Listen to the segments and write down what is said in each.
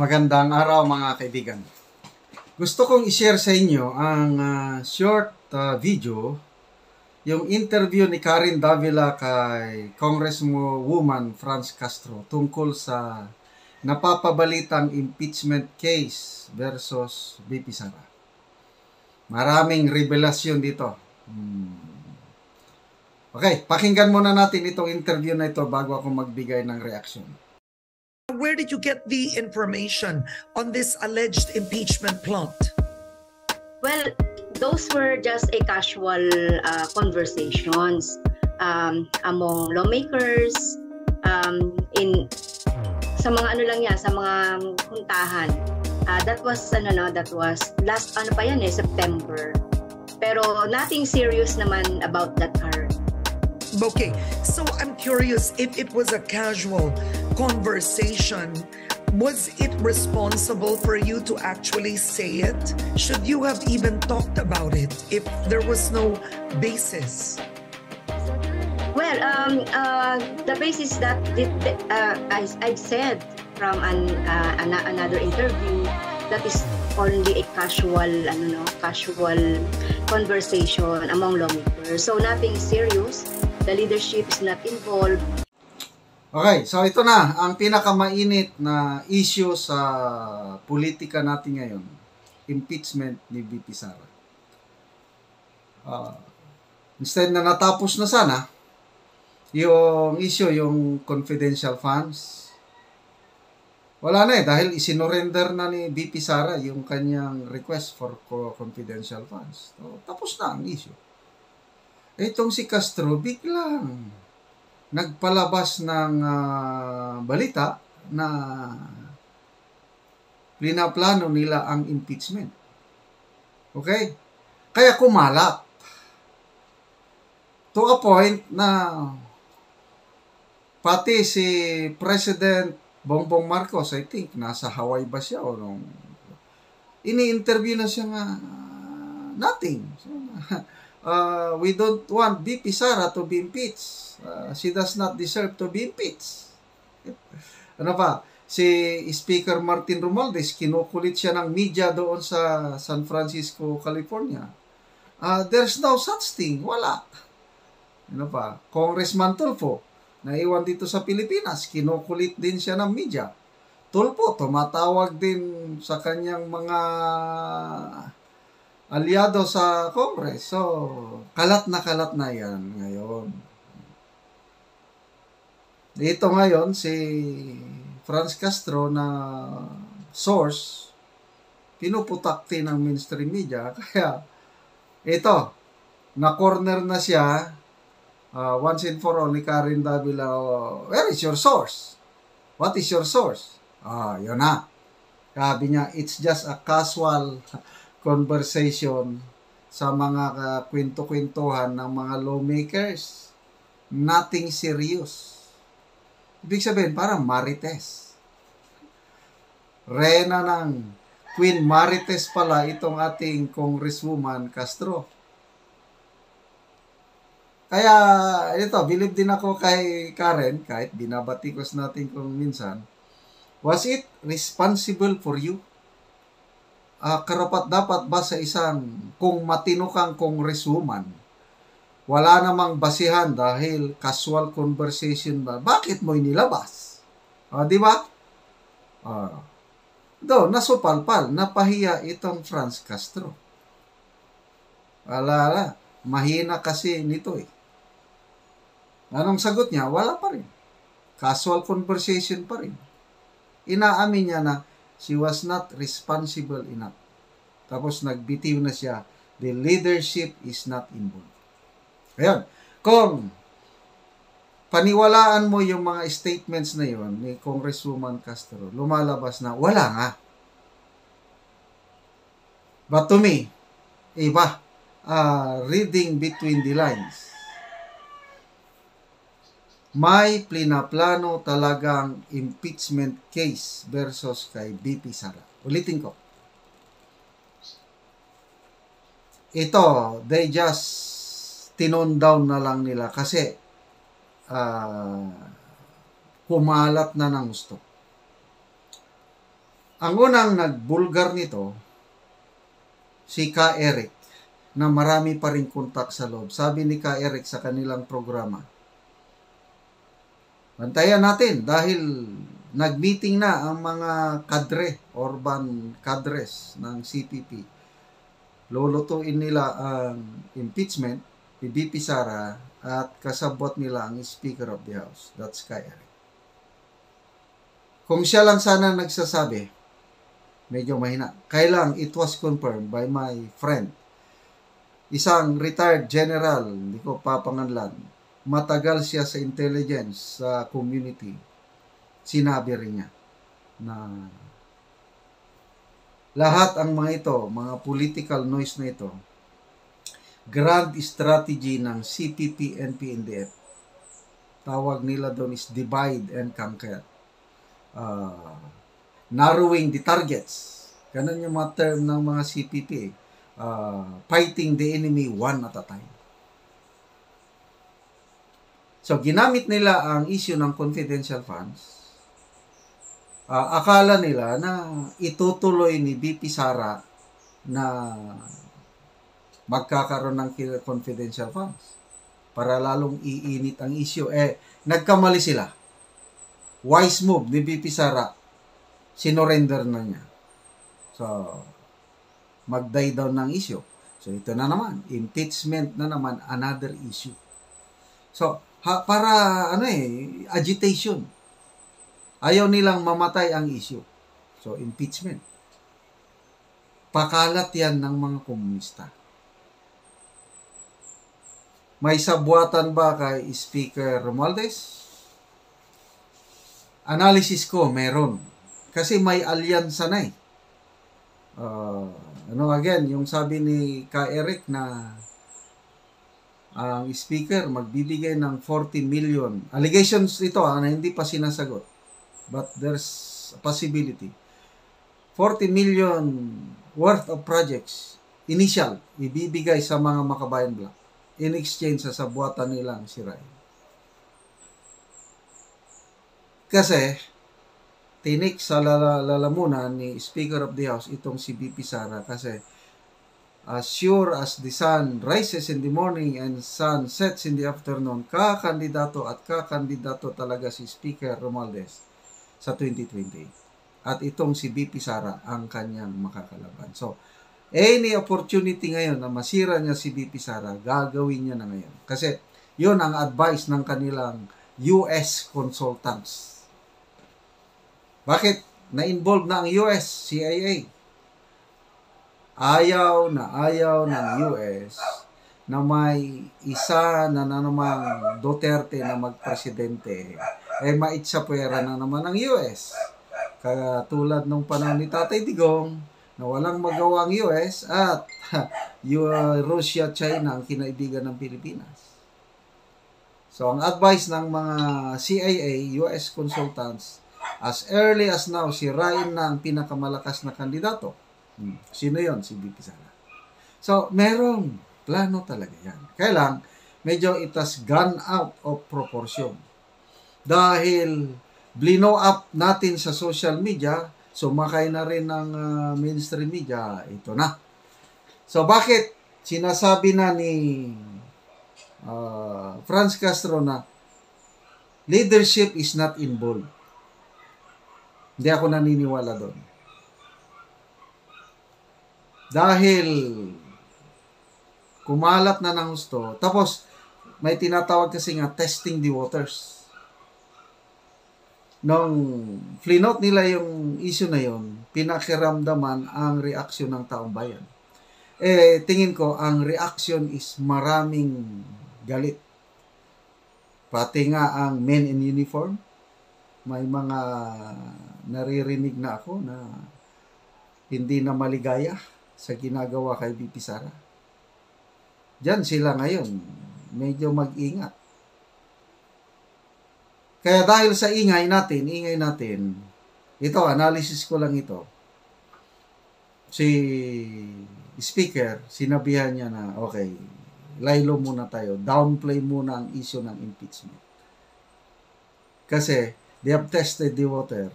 Magandang araw mga kaibigan. Gusto kong i-share sa inyo ang short video, yung interview ni Karen Davila kay Congresswoman Franz Castro tungkol sa napapabalitang impeachment case versus VP Sara. Maraming revelasyon dito. Okay, pakinggan muna natin itong interview na ito bago ako magbigay ng reaksyon. Where did you get the information on this alleged impeachment plot? Well, those were just a casual conversations among lawmakers, sa mga ano lang yan, sa mga huntahan. That was last September. Pero nothing serious naman about that, Karen. Okay, so I'm curious if it was a casual conversation. Was it responsible for you to actually say it? Should you have even talked about it if there was no basis? Well, the basis that I said from another interview, that is only a casual conversation among lawmakers. So nothing serious. The leadership is not involved. Okay, so ito na ang pinakamainit na issue sa politika natin ngayon. Impeachment ni VP Sara. Instead na natapos na sana yung issue, yung confidential funds. Wala na dahil isinorender na ni VP Sara yung kanyang request for confidential funds. So, tapos na ang issue. Itong si Castro biglang nagpalabas ng balita na pinaplano nila ang impeachment. Okay? Kaya kumalat. To a point na pati si President Bongbong Marcos, I think, nasa Hawaii ba siya o nung ini-interview na siya nga nothing. So, we don't want VP Sara to be impeached. She does not deserve to be impeached. Ano pa? Si Speaker Martin Romualdez, kinukulit siya ng media doon sa San Francisco, California. There's no such thing. Wala. Ano pa? Congressman Tulfo, naiwan dito sa Pilipinas, kinukulit din siya ng media. Tulfo, tumatawag din sa kanyang mga aliado sa Congress. So, kalat na yan ngayon. Dito ngayon, si Franz Castro na source, pinuputakti ng mainstream media. Kaya, ito, na-corner na siya, once and for all, ni Karen Davila, where is your source? What is your source? Yun na. Sabi niya, it's just a casual conversation sa mga kwento-kwentuhan ng mga lawmakers. Nothing serious. Ibig sabihin, parang Marites. Reyna ng Queen Marites pala itong ating Congresswoman Castro. Kaya, ito, believe din ako kay Karen, kahit binabatikos natin kung minsan, was it responsible for you? Karapat-dapat ba sa isang, kung matino kang congresswoman, wala namang basihan dahil casual conversation ba, bakit mo inilabas? Di ba? Nasupalpal, napahiya itong Franz Castro. Mahina kasi nito eh. Anong sagot niya? Wala pa rin. Casual conversation pa rin. Inaamin niya na she was not responsible enough. Tapos nagbitiw na siya, the leadership is not involved. Ayun. Kung paniwalaan mo yung mga statements na yon ni Congresswoman Castro, lumalabas na wala nga. But to me, iba, reading between the lines, may plinaplano talagang impeachment case versus kay VP Sara. Ulitin ko. Ito, they just tinone down na lang nila kasi kumalat na ng gusto. Ang unang nagbulgar nito, si Ka Eric, na marami pa rin kontak sa loob. Sabi ni Ka Eric sa kanilang programa, bantayan natin dahil nag-meeting na ang mga kadre, urban cadres ng CPP. Lulutuin nila ang impeachment ni VP Sara at kasabot nila ang Speaker of the House. That's Ka Eric. Kung siya lang sana nagsasabi, medyo mahina. Kailang it was confirmed by my friend, isang retired general, hindi ko papangalan, matagal siya sa intelligence sa community. Sinabi rin niya na lahat ang mga ito, mga political noise na ito, grand strategy ng CPP, NP-NDF. Tawag nila doon is divide and conquer. Narrowing the targets. Ganun yung mga term ng mga CPP. Fighting the enemy one at a time. So, ginamit nila ang issue ng confidential funds. Akala nila na itutuloy ni VP Sara na magkakaroon ng confidential funds para lalong iinit ang issue. Nagkamali sila. Wise move ni VP Sara. Sinorender na niya. So, mag-die down ng issue. So, ito na naman. Impeachment na naman, another issue. So, para, agitation. Ayaw nilang mamatay ang issue. So, impeachment. Pakalat yan ng mga komunista. May sabuatan ba kay Speaker Romualdez? Analysis ko, meron. Kasi may alyansa na eh. Again, yung sabi ni Ka Eric na ang speaker magbibigay ng 40 million. Allegations ito na hindi pa sinasagot. But there's a possibility. 40 million worth of projects, initial, ibibigay sa mga Makabayan Bloc in exchange sa sabuatan nilang sirain. Kasi, tinik sa lalamunan ni Speaker of the House itong si VP Sara kasi as sure as the sun rises in the morning and sun sets in the afternoon, kakandidato talaga si Speaker Romualdez sa 2020. At itong si VP Sara ang kanyang makakalaban. So, any opportunity ngayon na masira niya si VP Sara, gagawin niya na ngayon. Kasi, yun ang advice ng kanilang US consultants. Bakit? Na-involve na ang US, CIA. Ayaw ng US na may isa na namang Duterte na magpresidente, maitsapwera na naman ang US. Katulad nung panahon ni Tatay Digong, na walang magawa ang US at Russia, China ang kinaibigan ng Pilipinas. So, ang advice ng mga CIA, US consultants, as early as now, sirain na ang pinakamalakas na kandidato. Sino yon? Si VP Sara. So, merong plano talaga yan. Kaya lang, medyo it has gone out of proportion. Dahil blino up natin sa social media, sumakay na rin ng mainstream media, ito na. So, bakit sinasabi na ni Franz Castro na leadership is not involved? Hindi ako naniniwala doon. Dahil kumalat na ng gusto. Tapos, may tinatawag kasi nga testing the waters. Nung flinote nila yung issue na yun, pinakiramdaman ang reaksyon ng taong bayan. Tingin ko, ang reaction is maraming galit. Pati nga ang men in uniform, may mga naririnig na ako na hindi na maligaya sa ginagawa kay VP Sara. Diyan sila ngayon, medyo mag-ingat. Kaya dahil sa ingay natin, ito, analysis ko lang ito. Si Speaker, sinabihan niya na, okay, laylo muna tayo, downplay muna ang issue ng impeachment. Kasi, they have tested the water.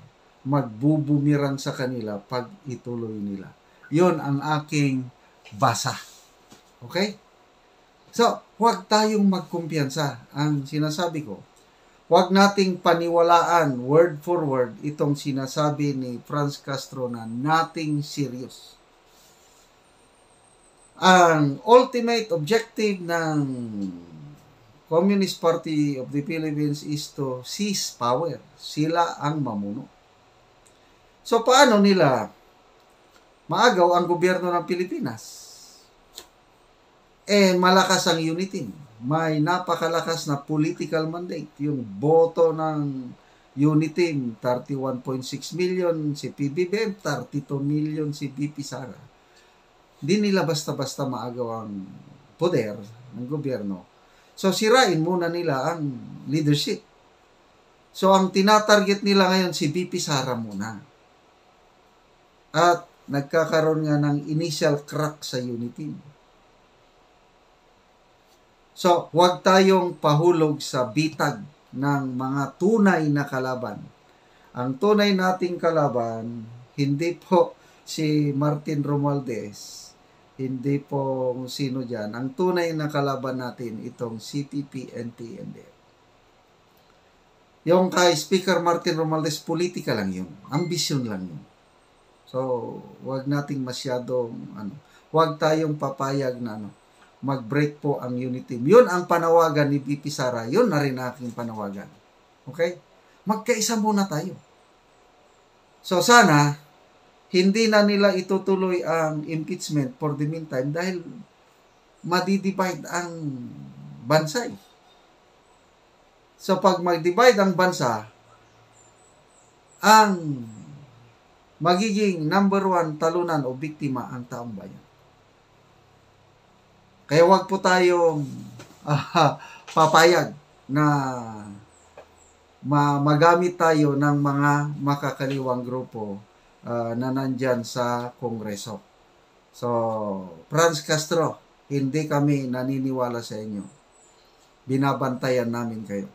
magbubumirang sa kanila pag ituloy nila. Yon ang aking basa. Okay? So, huwag tayong magkumpiyansa. Ang sinasabi ko, huwag nating paniwalaan word for word itong sinasabi ni Franz Castro na nothing serious. Ang ultimate objective ng Communist Party of the Philippines is to seize power. Sila ang mamuno. So, paano nila maagaw ang gobyerno ng Pilipinas? Malakas ang UNITIM. May napakalakas na political mandate. Yung boto ng UNITIM, 31.6 million si PBBM, 32 million si BP Sara. Di nila basta-basta maagaw ang poder ng gobyerno. So, sirain muna nila ang leadership. So, ang tinatarget nila ngayon si BP Sara muna. At nagkakaroon nga ng initial crack sa UNITIM. So, huwag tayong pahulog sa bitag ng mga tunay na kalaban. Ang tunay nating kalaban, hindi po si Martin Romualdez, hindi po sino dyan. Ang tunay na kalaban natin, itong CPP, NT&DF. Yung kay Speaker Martin Romualdez, politika lang yun. Ambisyon lang yun. So, huwag nating masyadong, huwag tayong papayag na mag-break po ang UNITIM. Yun ang panawagan ni BP Sara. Yun na rin aking panawagan. Okay? Magkaisa muna tayo. So sana, hindi na nila itutuloy ang impeachment for the meantime dahil madidivide ang bansa. So pag mag-divide ang bansa, ang magiging number one talunan o biktima ang taong bayan. Kaya wag po tayong papayag na magamit tayo ng mga makakaliwang grupo na nandyan sa Kongreso. So, Franz Castro, hindi kami naniniwala sa inyo. Binabantayan namin kayo.